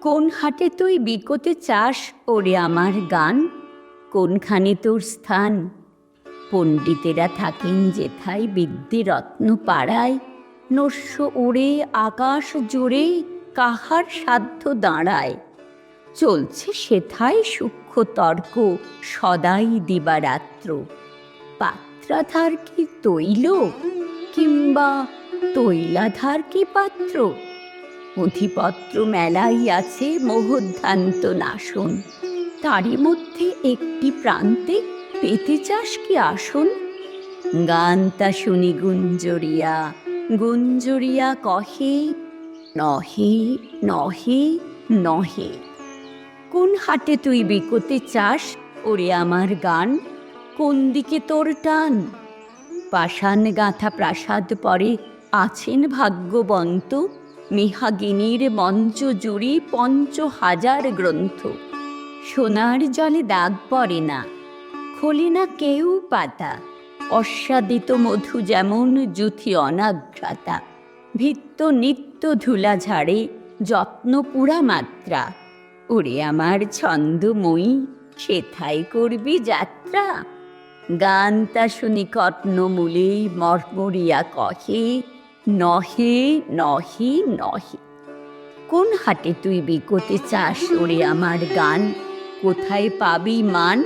কোন হাটে তুই বিকোতে চাস ওরে আমার গান? কোনখানে তোর স্থান? পণ্ডিতেরা থাকেন যেথায় বিদ্যে রত্ন পাড়ায়, নস্য ওড়ে আকাশ জোরে কাহার সাধ্য দাঁড়ায়। চলছে সেথায় সূক্ষ্ম তর্ক সদাই দিবারাত্র। পাত্রাধার কি তৈল, কিংবা তৈলাধার কি পাত্র? পুঁথিপত্র মেলাই আছে মোহধ্যান্ত নাশন, তারই মধ্যে একটি প্রান্তে পেতে চাস কি আসন? গান তা শুনি গুঞ্জরিয়া, গুঞ্জরিয়া কহে, নহে নহে নহে। কোন হাটে তুই বিকোতে চাস ওরে আমার গান? কোন দিকে তোর টান? পাষাণ গাঁথা প্রাসাদ পরে আছেন ভাগ্যবন্ত, মেহাগিনীর মঞ্চ জুড়ি ৫০০০ গ্রন্থ। সোনার জলে দাগ পড়ে না, খোলে না কেউ পাতা, অস্বাদিত মধু যেমন যুথি অনাঘ্রাতা। ভিত্ত নিত্য ধুলা ঝাড়ে যত্ন পুরা মাত্রা, ওরে আমার ছন্দময়ী সেথায় করবি যাত্রা। গান তা শুনি কর্ণমূলে মর্মরিয়া কহে, নহে নহে নহে। কোন হাটে তুই বিকোতে চাস ওরে আমার গান? কোথায় পাবি মান?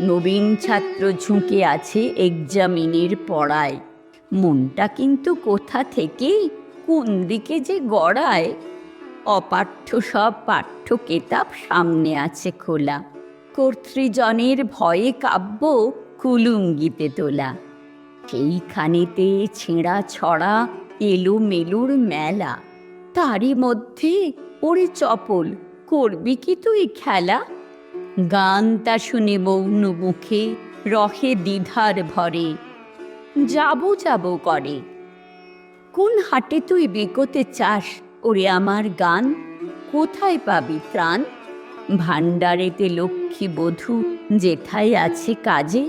নবীন ছাত্র ঝুঁকে আছে এক্সামিনের পড়ায়, মনটা কিন্তু কোথা থেকে কোন দিকে যে গড়ায়। অপাঠ্য সব পাঠ্য কেতাব সামনে আছে খোলা, কর্তৃজনের ভয়ে কাব্য কুলুঙ্গিতে তোলা। সেইখানেতে ছেঁড়া ছড়া এলো মেলুর মেলা, তারই মধ্যে ওরে চপল করবি কি তুই খেলা? গান তা শুনে মৌন মুখে রহে দ্বিধার ভরে, যাবো যাবো করে। কোন হাটে তুই বিকোতে চাস ওরে আমার গান? কোথায় পাবি ত্রাণ? ভাণ্ডারেতে লক্ষ্মী বধূ যেথায় আছে কাজে,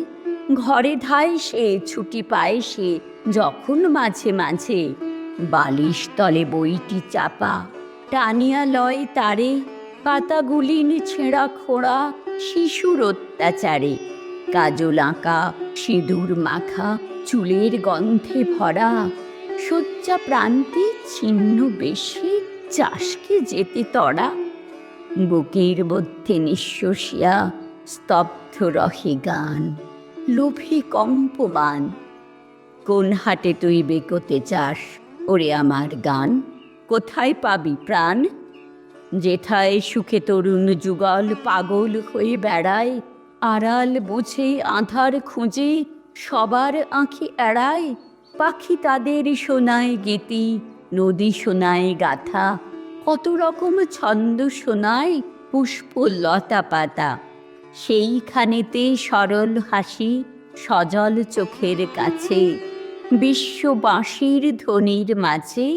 ঘরে ধায় সে ছুটি পায় সে যখন মাঝে মাঝে। বালিশ তলে বইটি চাপা টানিয়া লয় তারে, পাতাগুলিন ছেঁড়া খোঁড়া শিশুর অত্যাচারে। কাজল আঁকা সিঁদুর মাখা চুলের গন্ধে ভরা, শয্যা প্রান্তে ছিন্ন বেশে চাষকে যেতে তড়া। বুকের মধ্যে নিঃশ্বসিয়া স্তব্ধ রহে গান, লোভে কম্পমান। কোন হাটে তুই বেকোতে চাস ওরে আমার গান? কোথায় পাবি প্রাণ? যেথায় সুখে তরুণ যুগল পাগল হয়ে বেড়ায়, আড়াল বুঝে আধার খুঁজে সবার আঁখি এড়ায়। পাখি তাদের শোনায় গীতি, নদী শোনায় গাথা, কত রকম ছন্দ শোনায় পুষ্প লতা পাতা। সেইখানেতে সরল হাসি সজল চোখের কাছে, বিশ্ব বাঁশির ধ্বনির মাঝে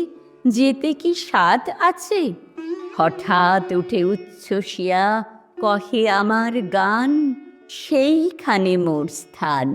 যেতে কি স্বাদ আছে? হঠাৎ উঠে উচ্ছ্বসিয়া কহে আমার গান, সেইখানে মোর স্থান।